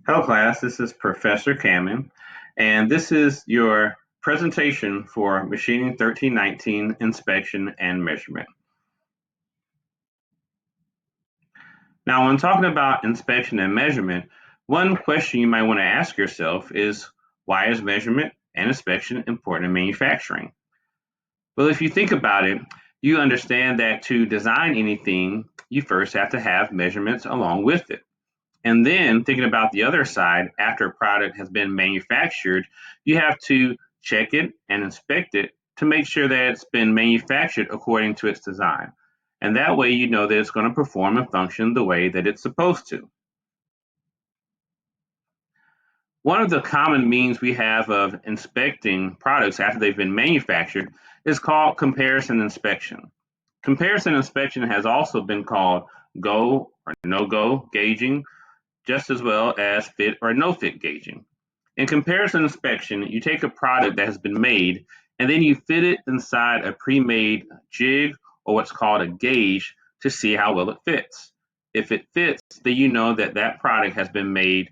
Hello class, this is Professor Kamen, and this is your presentation for Machining 1319 Inspection and Measurement. Now, when talking about inspection and measurement, one question you might want to ask yourself is, why is measurement and inspection important in manufacturing? Well, if you think about it, you understand that to design anything, you first have to have measurements along with it. And then thinking about the other side, after a product has been manufactured, you have to check it and inspect it to make sure that it's been manufactured according to its design. And that way you know that it's going to perform and function the way that it's supposed to. One of the common means we have of inspecting products after they've been manufactured is called comparison inspection. Comparison inspection has also been called go or no-go gauging, just as well as fit or no fit gauging. In comparison inspection, you take a product that has been made and then you fit it inside a pre-made jig or what's called a gauge to see how well it fits. If it fits, then you know that that product has been made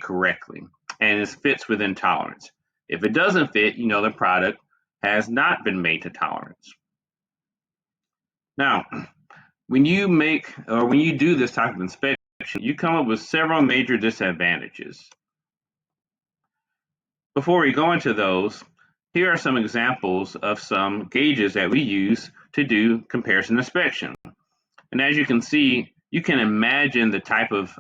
correctly and it fits within tolerance. If it doesn't fit, you know the product has not been made to tolerance. Now, when you do this type of inspection, you come up with several major disadvantages. Before we go into those, here are some examples of some gauges that we use to do comparison inspection. And as you can see, you can imagine the type of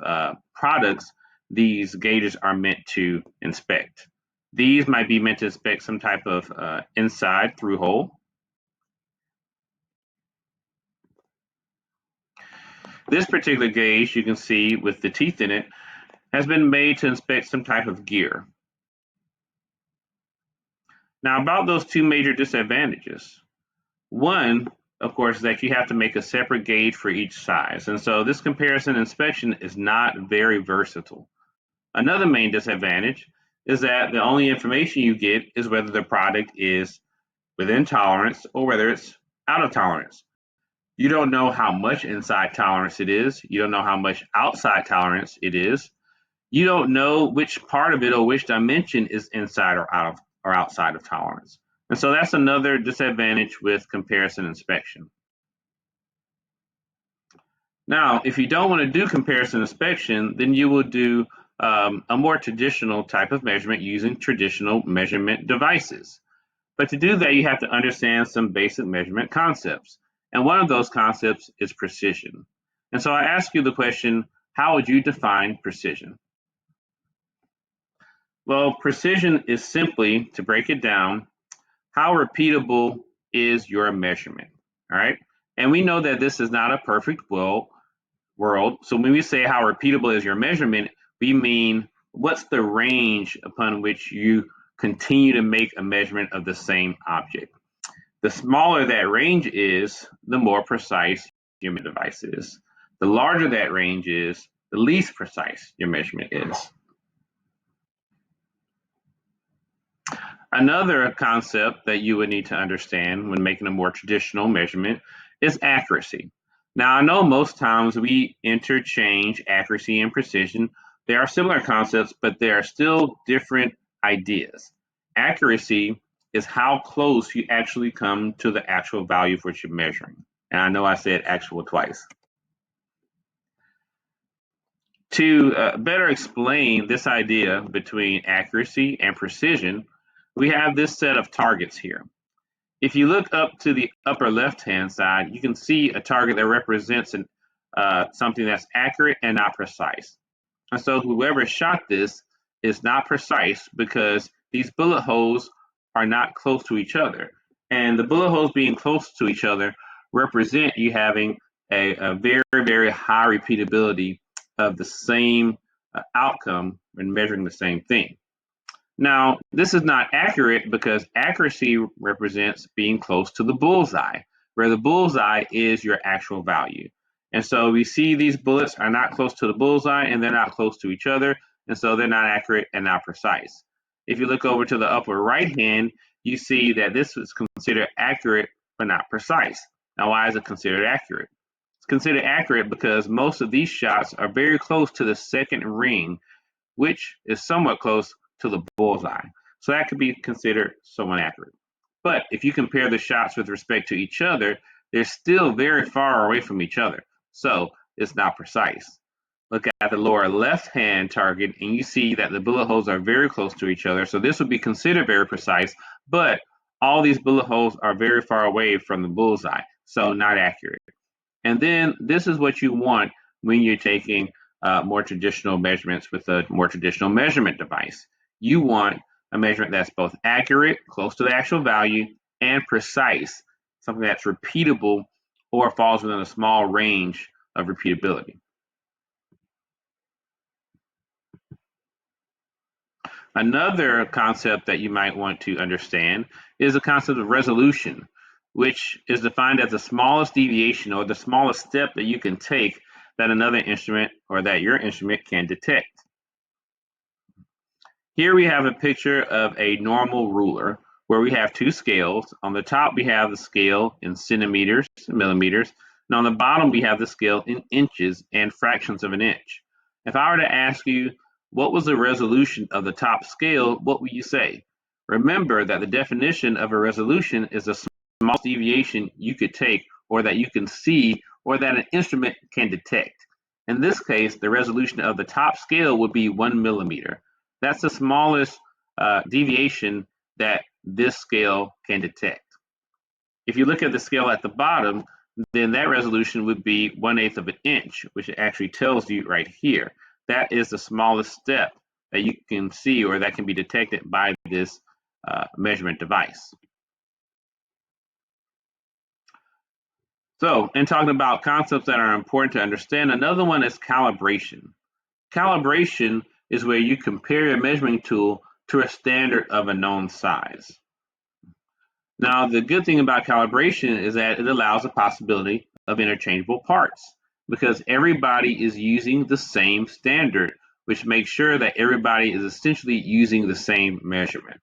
products these gauges are meant to inspect. These might be meant to inspect some type of inside through hole. This particular gauge, you can see with the teeth in it, has been made to inspect some type of gear. Now, about those two major disadvantages. One, of course, is that you have to make a separate gauge for each size. And so this comparison inspection is not very versatile. Another main disadvantage is that the only information you get is whether the product is within tolerance or whether it's out of tolerance. You don't know how much inside tolerance it is. You don't know how much outside tolerance it is. You don't know which part of it or which dimension is inside or outside of tolerance. And so that's another disadvantage with comparison inspection. Now, if you don't want to do comparison inspection, then you will do a more traditional type of measurement using traditional measurement devices. But to do that, you have to understand some basic measurement concepts. And one of those concepts is precision. And so I ask you the question, how would you define precision? Well, precision is simply, to break it down, how repeatable is your measurement, all right? And we know that this is not a perfect world. So when we say how repeatable is your measurement, we mean what's the range upon which you continue to make a measurement of the same object. The smaller that range is, the more precise your device is. The larger that range is, the least precise your measurement is. Another concept that you would need to understand when making a more traditional measurement is accuracy. Now, I know most times we interchange accuracy and precision. They are similar concepts, but they are still different ideas. Accuracy is how close you actually come to the actual value for which you're measuring. And I know I said actual twice. To better explain this idea between accuracy and precision, we have this set of targets here. If you look up to the upper left-hand side, you can see a target that represents something that's accurate and not precise. And so whoever shot this is not precise because these bullet holes are not close to each other. And the bullet holes being close to each other represent you having a very, very high repeatability of the same outcome when measuring the same thing. Now, this is not accurate because accuracy represents being close to the bullseye, where the bullseye is your actual value. And so we see these bullets are not close to the bullseye and they're not close to each other, and so they're not accurate and not precise. If you look over to the upper right hand, you see that this is considered accurate but not precise. Now, why is it considered accurate? It's considered accurate because most of these shots are very close to the second ring, which is somewhat close to the bullseye. So that could be considered somewhat accurate. But if you compare the shots with respect to each other, they're still very far away from each other. So it's not precise. Look at the lower left-hand target, and you see that the bullet holes are very close to each other. So this would be considered very precise, but all these bullet holes are very far away from the bullseye, so not accurate. And then this is what you want when you're taking more traditional measurements with a more traditional measurement device. You want a measurement that's both accurate, close to the actual value, and precise, something that's repeatable or falls within a small range of repeatability. Another concept that you might want to understand is the concept of resolution, which is defined as the smallest deviation or the smallest step that you can take that another instrument or that your instrument can detect. Here we have a picture of a normal ruler where we have two scales. On the top we have the scale in centimeters and millimeters, and on the bottom we have the scale in inches and fractions of an inch. If I were to ask you what was the resolution of the top scale, what would you say? Remember that the definition of a resolution is the smallest deviation you could take or that you can see or that an instrument can detect. In this case, the resolution of the top scale would be 1 millimeter. That's the smallest deviation that this scale can detect. If you look at the scale at the bottom, then that resolution would be 1/8 of an inch, which actually tells you right here. That is the smallest step that you can see or that can be detected by this measurement device. So, in talking about concepts that are important to understand, another one is calibration. Calibration is where you compare your measuring tool to a standard of a known size. Now, the good thing about calibration is that it allows the possibility of interchangeable parts because everybody is using the same standard, which makes sure that everybody is essentially using the same measurement.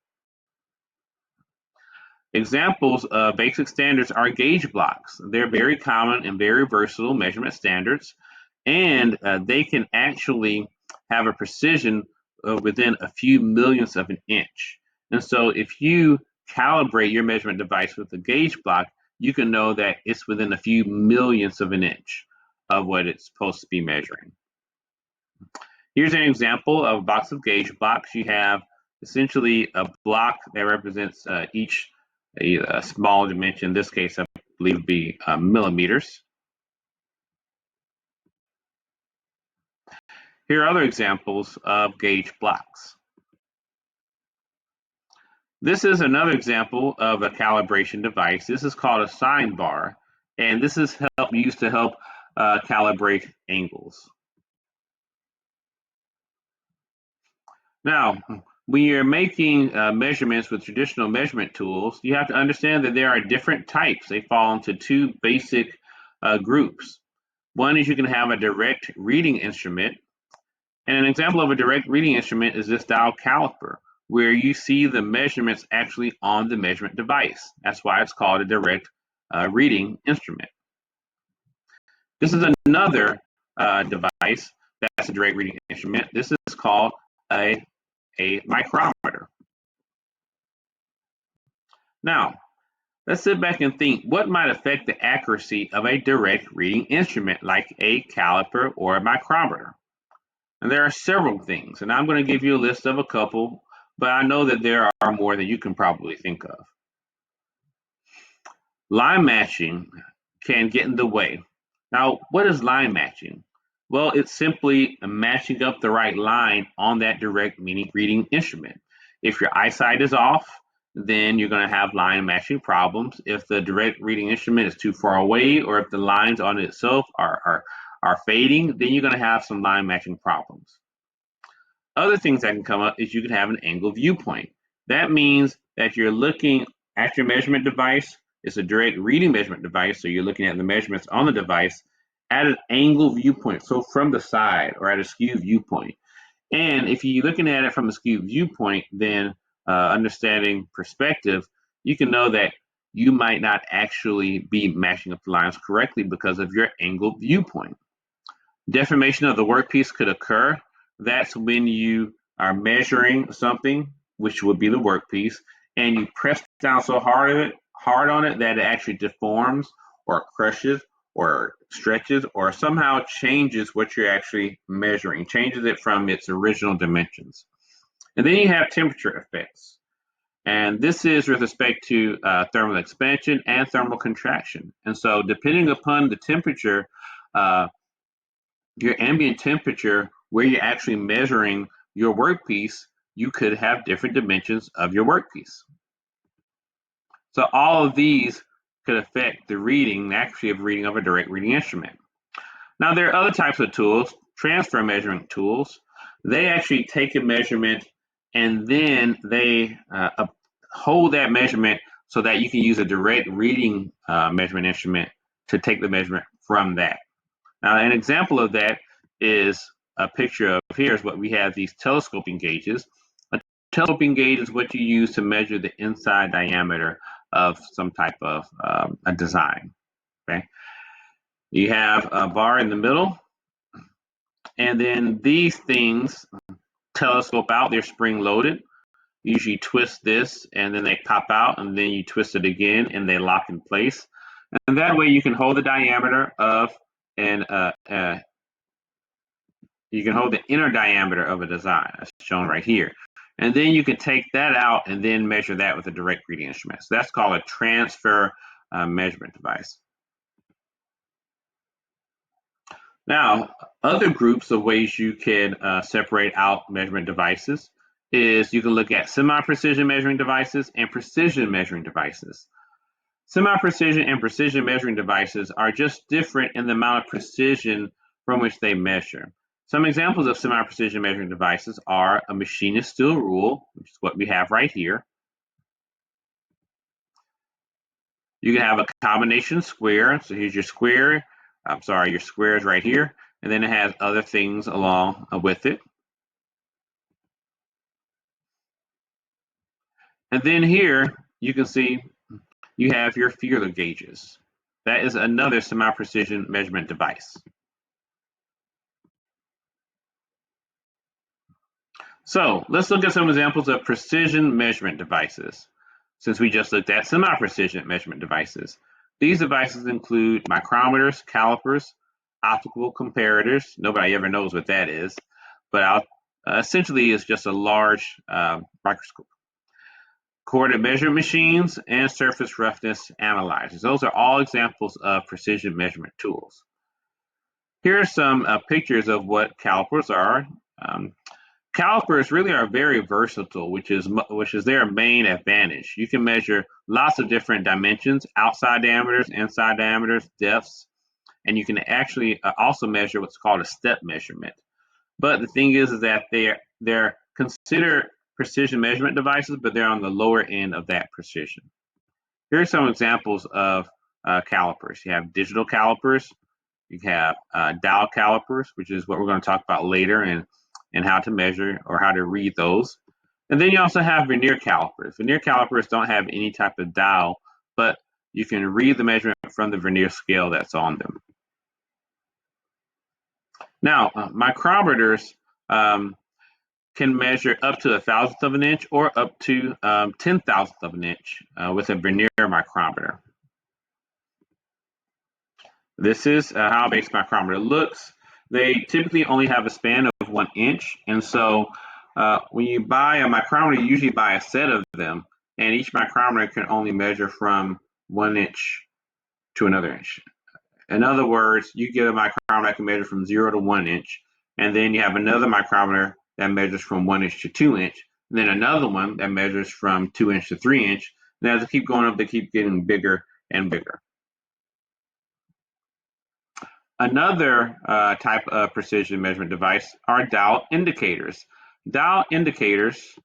Examples of basic standards are gauge blocks. They're very common and very versatile measurement standards, and they can actually have a precision within a few millionths of an inch. And so if you calibrate your measurement device with a gauge block, you can know that it's within a few millionths of an inch of what it's supposed to be measuring. Here's an example of a box of gauge blocks. You have essentially a block that represents each a small dimension. In this case, I believe would be millimeters. Here are other examples of gauge blocks. This is another example of a calibration device. This is called a sine bar, and this is used to help calibrate angles. Now, when you're making measurements with traditional measurement tools, you have to understand that there are different types. They fall into two basic groups. One is you can have a direct reading instrument, and an example of a direct reading instrument is this dial caliper, where you see the measurements actually on the measurement device. That's why it's called a direct reading instrument. This is another device that's a direct reading instrument. This is called a micrometer. Now, let's sit back and think what might affect the accuracy of a direct reading instrument like a caliper or a micrometer. And there are several things, and I'm going to give you a list of a couple, but I know that there are more than you can probably think of. Line matching can get in the way. Now, what is line matching? Well, it's simply matching up the right line on that direct reading instrument. If your eyesight is off, then you're going to have line matching problems. If the direct reading instrument is too far away, or if the lines on itself are fading, then you're going to have some line matching problems. Other things that can come up is you can have an angle viewpoint. That means that you're looking at your measurement device. It's a direct reading measurement device, so you're looking at the measurements on the device at an angle viewpoint, so from the side or at a skewed viewpoint. And if you're looking at it from a skewed viewpoint, then understanding perspective, you can know that you might not actually be matching up the lines correctly because of your angled viewpoint. Deformation of the workpiece could occur. That's when you are measuring something, which would be the workpiece, and you press down so hard on it that it actually deforms or crushes or stretches or somehow changes what you're actually measuring, changes it from its original dimensions. And then you have temperature effects. And this is with respect to thermal expansion and thermal contraction. And so depending upon the temperature, your ambient temperature, where you're actually measuring your workpiece, you could have different dimensions of your workpiece. So all of these could affect the reading, the accuracy of reading of a direct reading instrument. Now there are other types of tools, transfer measurement tools. They actually take a measurement and then they hold that measurement so that you can use a direct reading measurement instrument to take the measurement from that. Now, an example of that is a picture of here is what we have these telescoping gauges. A telescoping gauge is what you use to measure the inside diameter of some type of a design. Okay, you have a bar in the middle, and then these things telescope out. They're spring loaded. You usually twist this, and then they pop out, and then you twist it again, and they lock in place. And that way, you can hold the diameter of an you can hold the inner diameter of a design, as shown right here. And then you can take that out and then measure that with a direct reading instrument. So that's called a transfer measurement device. Now, other groups of ways you can separate out measurement devices is you can look at semi-precision measuring devices and precision measuring devices. Semi-precision and precision measuring devices are just different in the amount of precision from which they measure. Some examples of semi-precision measuring devices are a machinist steel rule, which is what we have right here. You can have a combination square. So here's your square. Your square is right here. And then it has other things along with it. And then here you can see you have your feeler gauges. That is another semi-precision measurement device. So let's look at some examples of precision measurement devices, since we just looked at semi-precision measurement devices. These devices include micrometers, calipers, optical comparators. Nobody ever knows what that is, but essentially it's just a large microscope. Coordinate measurement machines and surface roughness analyzers. Those are all examples of precision measurement tools. Here are some pictures of what calipers are. Calipers really are very versatile, which is their main advantage. You can measure lots of different dimensions, outside diameters, inside diameters, depths, and you can actually also measure what's called a step measurement. But the thing is that they're considered precision measurement devices, but they're on the lower end of that precision. Here are some examples of calipers. You have digital calipers, you have dial calipers, which is what we're going to talk about later, and how to measure or how to read those. And then you also have vernier calipers. Vernier calipers don't have any type of dial, but you can read the measurement from the vernier scale that's on them. Now, micrometers can measure up to 1,000th of an inch or up to 10,000th of an inch with a vernier micrometer. This is how a basic micrometer looks. They typically only have a span of 1 inch, and so when you buy a micrometer, you usually buy a set of them, and each micrometer can only measure from 1 inch to another inch. In other words, you get a micrometer that can measure from 0 to 1 inch, and then you have another micrometer that measures from 1 inch to 2 inch, and then another one that measures from 2 inch to 3 inch. And as they keep going up, they keep getting bigger and bigger. Another type of precision measurement device are dial indicators. Dial indicators,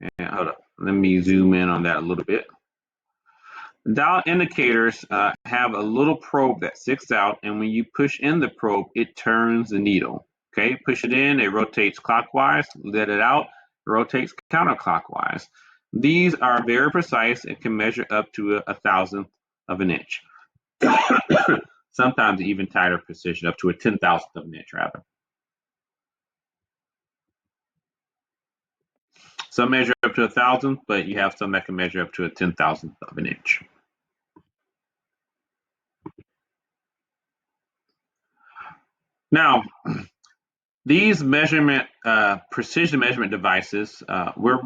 and hold up, let me zoom in on that a little bit. Dial indicators have a little probe that sticks out, and when you push in the probe, it turns the needle. Okay, push it in, it rotates clockwise, let it out, it rotates counterclockwise. These are very precise and can measure up to a thousandth of an inch. Sometimes even tighter precision, up to a 10,000th of an inch, rather. Some measure up to a thousandth, but you have some that can measure up to a 10,000th of an inch. Now, these precision measurement devices were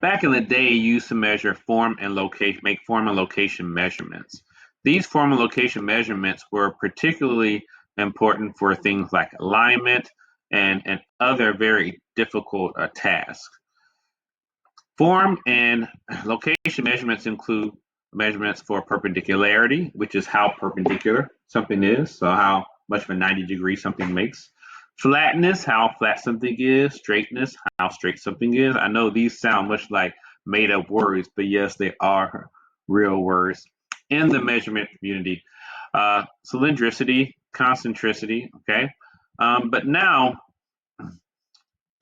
back in the day used to measure form and location, make form and location measurements. These form and location measurements were particularly important for things like alignment and other very difficult tasks. Form and location measurements include measurements for perpendicularity, which is how perpendicular something is, so how much of a 90-degree something makes. Flatness, how flat something is. Straightness, how straight something is. I know these sound much like made up words, but yes, they are real words in the measurement community. Cylindricity, concentricity, okay? But now,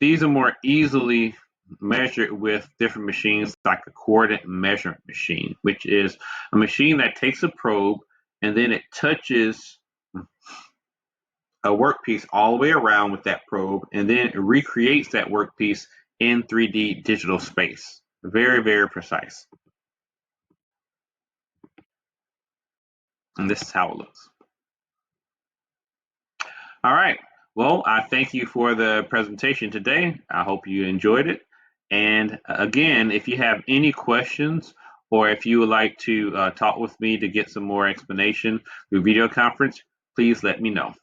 these are more easily measured with different machines like a coordinate measurement machine, which is a machine that takes a probe and then it touches a workpiece all the way around with that probe, and then it recreates that workpiece in 3D digital space. Very, very precise. And this is how it looks. All right. Well, I thank you for the presentation today. I hope you enjoyed it. And again, if you have any questions or if you would like to talk with me to get some more explanation through video conference, please let me know.